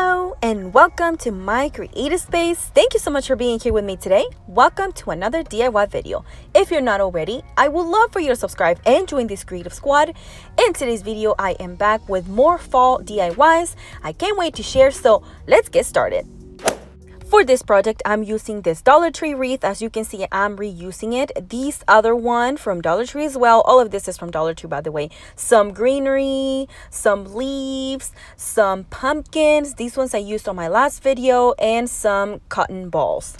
Hello and welcome to my creative space. Thank you so much for being here with me today. Welcome to another DIY video. If you're not already, I would love for you to subscribe and join this creative squad. In today's video, I am back with more fall DIYs. I can't wait to share, so let's get started. For this project, I'm using this Dollar Tree wreath. As you can see, I'm reusing it. This other one from Dollar Tree as well. All of this is from Dollar Tree, by the way. Some greenery, some leaves, some pumpkins. These ones I used on my last video, and some cotton balls.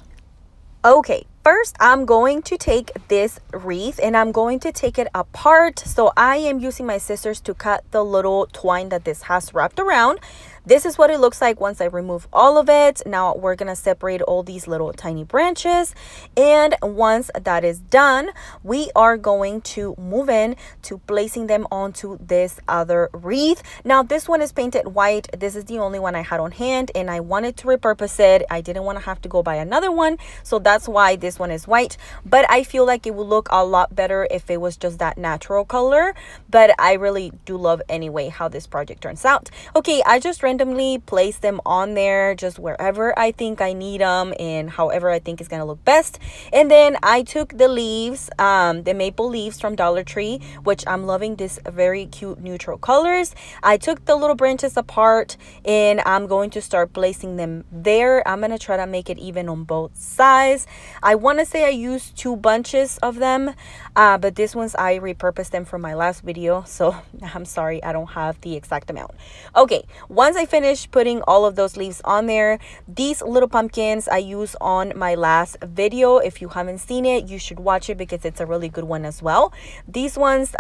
Okay, first I'm going to take this wreath and I'm going to take it apart. So I am using my scissors to cut the little twine that this has wrapped around. This is what it looks like once I remove all of it. Now we're going to separate all these little tiny branches. And once that is done, we are going to move in to placing them onto this other wreath. Now this one is painted white. This is the only one I had on hand and I wanted to repurpose it. I didn't want to have to go buy another one. So that's why this one is white. But I feel like it would look a lot better if it was just that natural color. But I really do love anyway how this project turns out. Okay, I just randomly place them on there just wherever I think I need them and however I think is gonna look best. And then I took the leaves, the maple leaves from Dollar Tree, which I'm loving this very cute neutral colors. I took the little branches apart and I'm going to start placing them there. I'm gonna try to make it even on both sides. I want to say I used 2 bunches of them, but this ones I repurposed them from my last video, so I'm sorry I don't have the exact amount. Okay, once I finish putting all of those leaves on there, these little pumpkins I use on my last video. If you haven't seen it, you should watch it because it's a really good one as well. These ones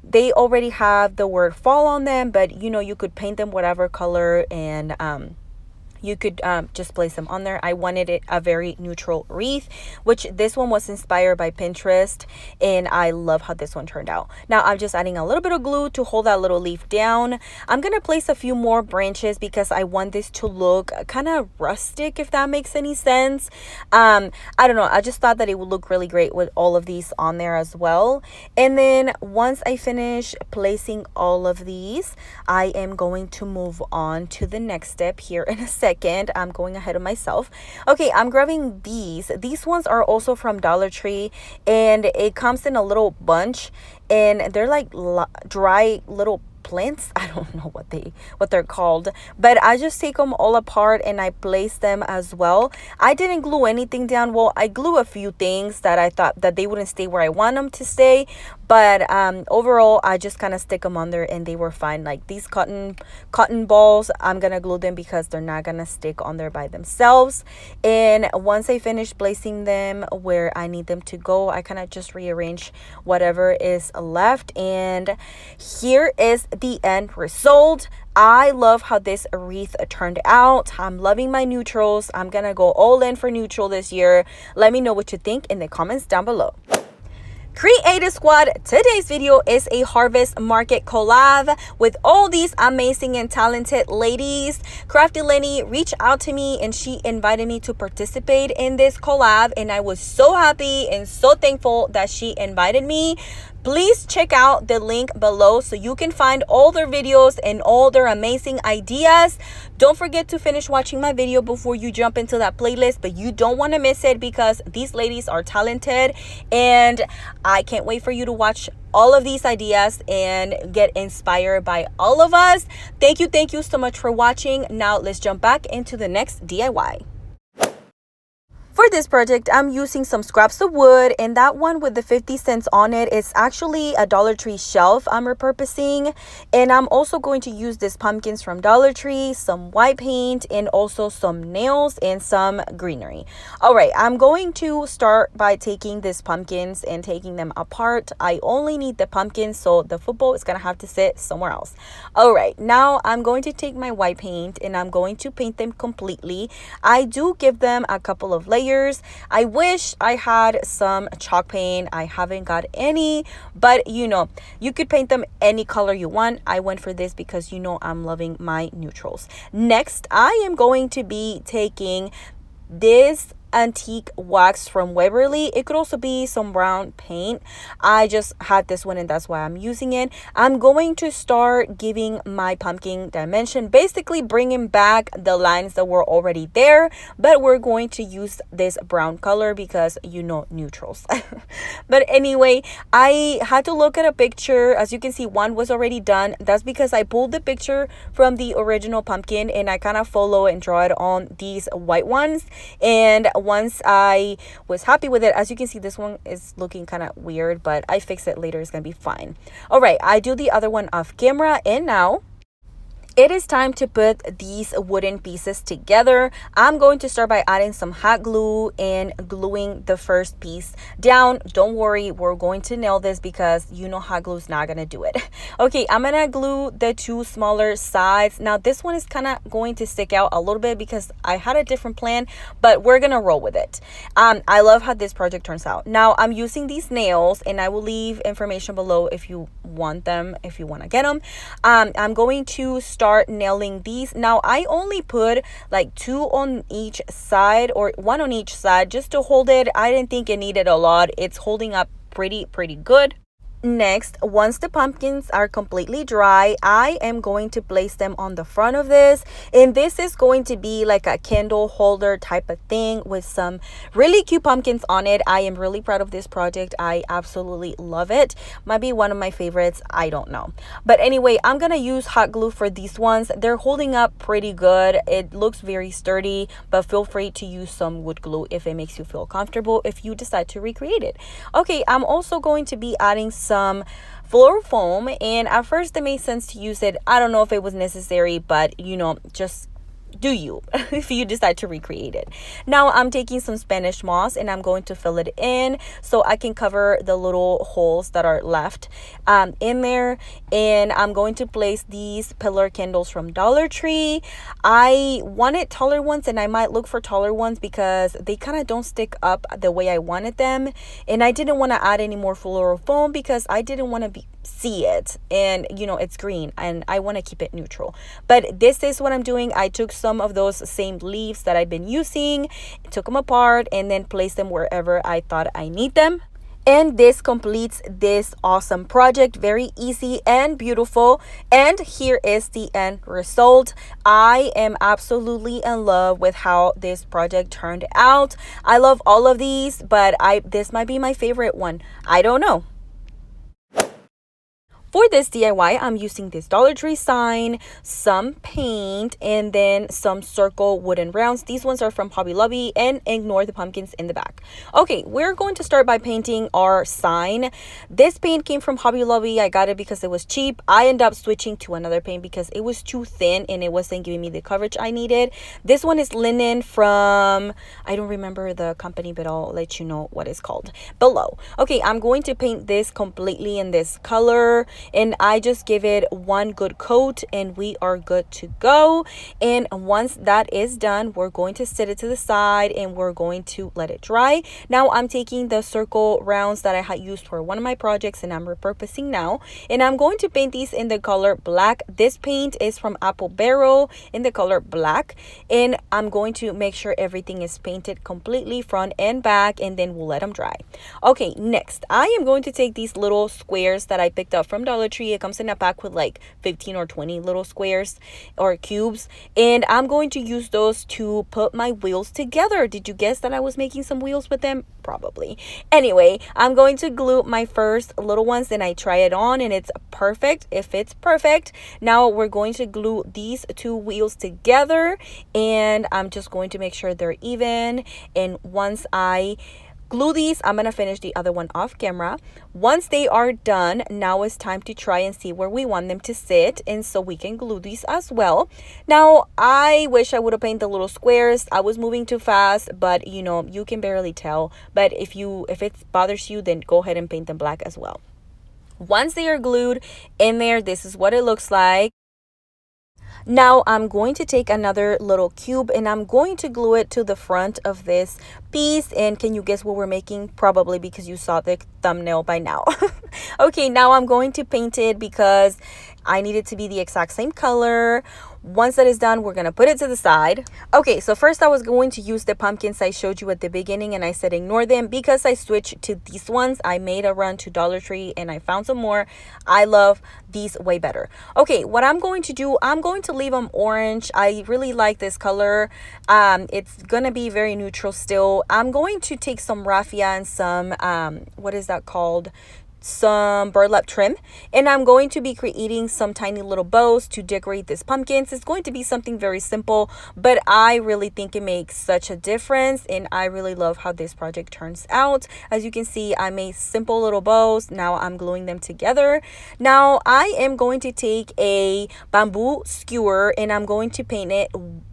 they already have the word fall on them, but you know, you could paint them whatever color and you could just place them on there. I wanted it a very neutral wreath, which this one was inspired by Pinterest, and I love how this one turned out. Now I'm just adding a little bit of glue to hold that little leaf down. I'm gonna place a few more branches because I want this to look kind of rustic, if that makes any sense. I don't know, I just thought that it would look really great with all of these on there as well. And then once I finish placing all of these, I am going to move on to the next step here in a second. I'm going ahead of myself. Okay, I'm grabbing these. These ones are also from Dollar Tree and it comes in a little bunch and they're like dry little plants. I don't know what they're called, but I just take them all apart and I place them as well. I didn't glue anything down. Well, I glue a few things that I thought that they wouldn't stay where I want them to stay, but overall I just kind of stick them on there and they were fine. Like these cotton balls, I'm gonna glue them because they're not gonna stick on there by themselves. And once I finish placing them where I need them to go, I kind of just rearrange whatever is left, and here is the end result. I love how this wreath turned out. I'm loving my neutrals. I'm gonna go all in for neutral this year. Let me know what you think in the comments down below. Creative Squad, today's video is a harvest market collab with all these amazing and talented ladies. Crafty Lenny reached out to me and she invited me to participate in this collab, and I was so happy and so thankful that she invited me. Please check out the link below so you can find all their videos and all their amazing ideas. Don't forget to finish watching my video before you jump into that playlist, but you don't want to miss it because these ladies are talented and I can't wait for you to watch all of these ideas and get inspired by all of us. Thank you so much for watching. Now let's jump back into the next DIY. For this project, I'm using some scraps of wood, and that one with the 50 cents on it is actually a Dollar Tree shelf I'm repurposing. And I'm also going to use these pumpkins from Dollar Tree, some white paint, and also some nails and some greenery. All right, I'm going to start by taking these pumpkins and taking them apart. I only need the pumpkins, so the football is gonna have to sit somewhere else. All right, now I'm going to take my white paint and I'm going to paint them completely. I do give them a couple of layers. I wish I had some chalk paint. I haven't got any, but you know, you could paint them any color you want. I went for this because you know I'm loving my neutrals. Next, I am going to be taking this antique wax from WAVERLY. It could also be some brown paint. I just had this one and that's why I'm using it. I'm going to start giving my pumpkin dimension, basically bringing back the lines that were already there, but we're going to use this brown color because neutrals. But anyway, I had to look at a picture. As you can see, one was already done. That's because I pulled the picture from the original pumpkin and I kind of follow and draw it on these white ones. And once I was happy with it, as you can see, this one is looking kind of weird, but I fix it later. It's gonna be fine. All right, I do the other one off camera, and now it is time to put these wooden pieces together. I'm going to start by adding some hot glue and gluing the first piece down. Don't worry, we're going to nail this because hot glue is not going to do it. Okay, I'm going to glue the two smaller sides. Now, this one is kind of going to stick out a little bit because I had a different plan, but we're going to roll with it. I love how this project turns out. Now, I'm using these nails, and I will leave information below if you want them, if you want to get them. I'm going to start nailing these. Now I only put like 2 on each side, or 1 on each side, just to hold it. I didn't think it needed a lot. It's holding up pretty good. Next, once the pumpkins are completely dry, I am going to place them on the front of this, and this is going to be like a candle holder type of thing with some really cute pumpkins on it. I am really proud of this project. I absolutely love it. Might be one of my favorites, I don't know. But anyway, I'm gonna use hot glue for these ones. They're holding up pretty good. It looks very sturdy, but feel free to use some wood glue if it makes you feel comfortable, if you decide to recreate it. Okay, I'm also going to be adding some floral foam, and at first it made sense to use it. I don't know if it was necessary, but just do you if you decide to recreate it. Now I'm taking some Spanish moss and I'm going to fill it in so I can cover the little holes that are left in there. And I'm going to place these pillar candles from Dollar Tree. I wanted taller ones, and I might look for taller ones because they kind of don't stick up the way I wanted them, and I didn't want to add any more floral foam because I didn't want to see it, and it's green and I want to keep it neutral. But this is what I'm doing. I took some of those same leaves that I've been using, took them apart, and then placed them wherever I thought I need them. And this completes this awesome project. Very easy and beautiful. And here is the end result. I am absolutely in love with how this project turned out. I love all of these, but this might be my favorite one. I don't know. For this DIY, I'm using this Dollar Tree sign, some paint, and then some circle wooden rounds. These ones are from Hobby Lobby, and ignore the pumpkins in the back. Okay, we're going to start by painting our sign. This paint came from Hobby Lobby. I got it because it was cheap. I ended up switching to another paint because it was too thin and it wasn't giving me the coverage I needed. This one is linen from, I don't remember the company, but I'll let you know what it's called below. Okay, I'm going to paint this completely in this color, and I just give it one good coat and we are good to go. And once that is done, we're going to set it to the side and we're going to let it dry. Now I'm taking the circle rounds that I had used for one of my projects and I'm repurposing now, and I'm going to paint these in the color black. This paint is from Apple Barrel in the color black, and I'm going to make sure everything is painted completely front and back, and then we'll let them dry. Okay, next I am going to take these little squares that I picked up from Dollar Tree. It comes in a pack with like 15 or 20 little squares or cubes, and I'm going to use those to put my wheels together. Did you guess that I was making some wheels with them? Probably. Anyway, I'm going to glue my first little ones, and I try it on and it's perfect. If it's perfect, now we're going to glue these two wheels together, and I'm just going to make sure they're even. And once I glue these, I'm gonna finish the other one off camera. Once they are done, now it's time to try and see where we want them to sit, and so we can glue these as well. Now I wish I would have painted the little squares. I was moving too fast, but you can barely tell. But if it bothers you, then go ahead and paint them black as well. Once they are glued in there, this is what it looks like. Now I'm going to take another little cube and I'm going to glue it to the front of this piece. And can you guess what we're making? Probably because you saw the thumbnail by now. Okay, now I'm going to paint it because I need it to be the exact same color. Once that is done, we're gonna put it to the side. Okay, so first I was going to use the pumpkins I showed you at the beginning, and I said ignore them because I switched to these ones. I made a run to Dollar Tree and I found some more. I love these way better. Okay, what I'm going to do, I'm going to leave them orange. I really like this color. It's gonna be very neutral still. I'm going to take some raffia and some what is that called, some burlap trim, and I'm going to be creating some tiny little bows to decorate this pumpkins. It's going to be something very simple, but I really think it makes such a difference, and I really love how this project turns out. As you can see, I made simple little bows. Now I'm gluing them together. Now I am going to take a bamboo skewer and I'm going to paint it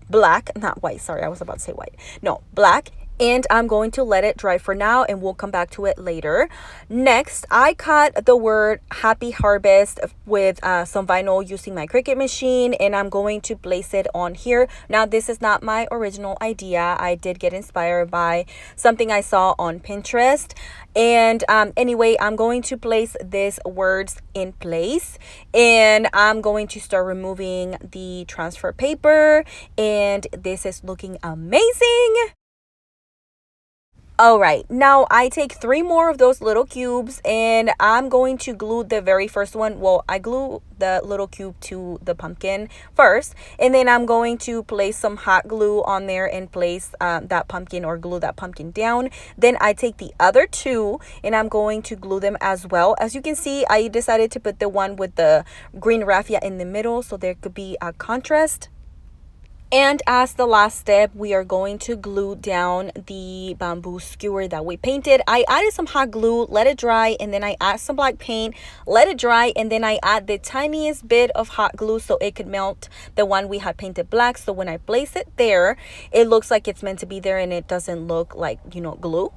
black, not white, sorry, I was about to say white, no, black. And I'm going to let it dry for now, and we'll come back to it later. Next, I cut the word Happy Harvest with some vinyl using my Cricut machine, and I'm going to place it on here. Now, this is not my original idea. I did get inspired by something I saw on Pinterest. And anyway, I'm going to place these words in place, and I'm going to start removing the transfer paper, and this is looking amazing. All right, now I take 3 more of those little cubes, and I'm going to glue the very first one. Well, I glue the little cube to the pumpkin first, and then I'm going to place some hot glue on there and place that pumpkin, or glue that pumpkin down. Then I take the other 2 and I'm going to glue them as well. As you can see, I decided to put the one with the green raffia in the middle so there could be a contrast. And as the last step, we are going to glue down the bamboo skewer that we painted. I added some hot glue, let it dry, and then I add some black paint, let it dry, and then I add the tiniest bit of hot glue so it could melt the one we had painted black. So when I place it there, it looks like it's meant to be there, and it doesn't look like, you know, glue.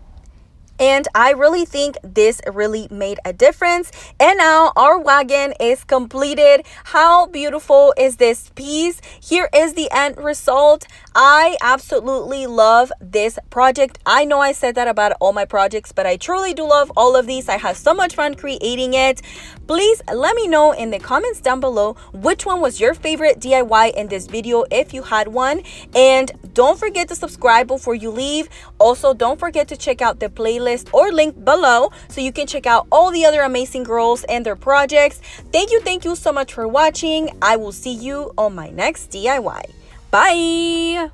And I really think this really made a difference. And now our wagon is completed. How beautiful is this piece? Here is the end result. I absolutely love this project. I know I said that about all my projects, but I truly do love all of these. I had so much fun creating it. Please let me know in the comments down below which one was your favorite DIY in this video, if you had one. And don't forget to subscribe before you leave. Also, don't forget to check out the playlist or link below so you can check out all the other amazing girls and their projects. Thank you so much for watching. I will see you on my next DIY. Bye.